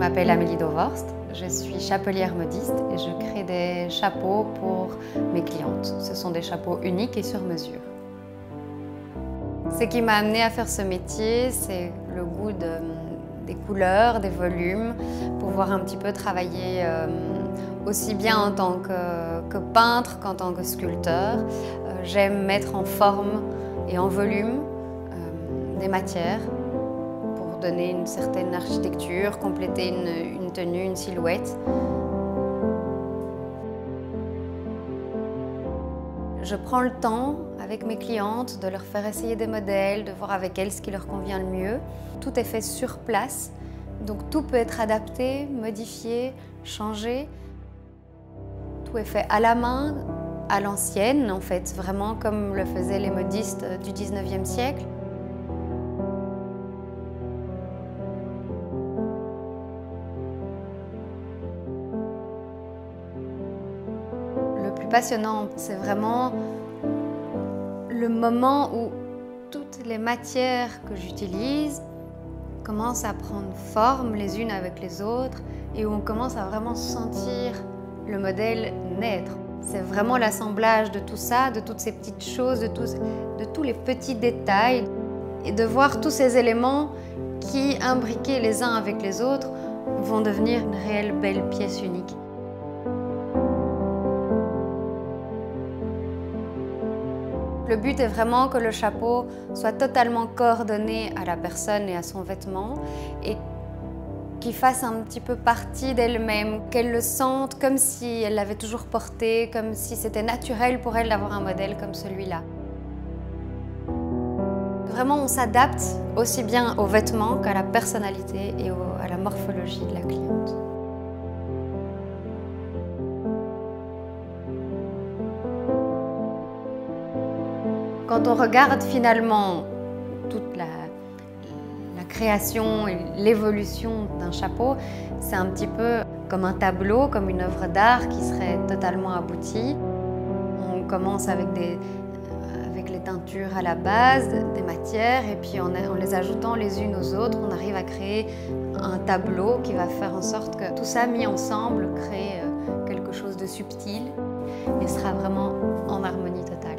m'appelle Amélie Dovorst, je suis chapelière modiste et je crée des chapeaux pour mes clientes. Ce sont des chapeaux uniques et sur mesure. Ce qui m'a amenée à faire ce métier, c'est le goût des couleurs, des volumes, pouvoir un petit peu travailler aussi bien en tant que peintre qu'en tant que sculpteur. J'aime mettre en forme et en volume des matières pour donner une certaine architecture, compléter une tenue, une silhouette. Je prends le temps avec mes clientes de leur faire essayer des modèles, de voir avec elles ce qui leur convient le mieux. Tout est fait sur place, donc tout peut être adapté, modifié, changé. Tout est fait à la main, à l'ancienne en fait, vraiment comme le faisaient les modistes du 19e siècle. Le plus passionnant, c'est vraiment le moment où toutes les matières que j'utilise commencent à prendre forme les unes avec les autres et où on commence à vraiment sentir le modèle naître. C'est vraiment l'assemblage de tout ça, de toutes ces petites choses, de tous les petits détails et de voir tous ces éléments qui, imbriqués les uns avec les autres, vont devenir une réelle belle pièce unique. Le but est vraiment que le chapeau soit totalement coordonné à la personne et à son vêtement et qu'il fasse un petit peu partie d'elle-même, qu'elle le sente comme si elle l'avait toujours porté, comme si c'était naturel pour elle d'avoir un modèle comme celui-là. Vraiment, on s'adapte aussi bien aux vêtements qu'à la personnalité et à la morphologie de la cliente. Quand on regarde finalement toute la création et l'évolution d'un chapeau, c'est un petit peu comme un tableau, comme une œuvre d'art qui serait totalement aboutie. On commence avec les teintures à la base, des matières, et puis en les ajoutant les unes aux autres, on arrive à créer un tableau qui va faire en sorte que tout ça mis ensemble crée quelque chose de subtil et sera vraiment en harmonie totale.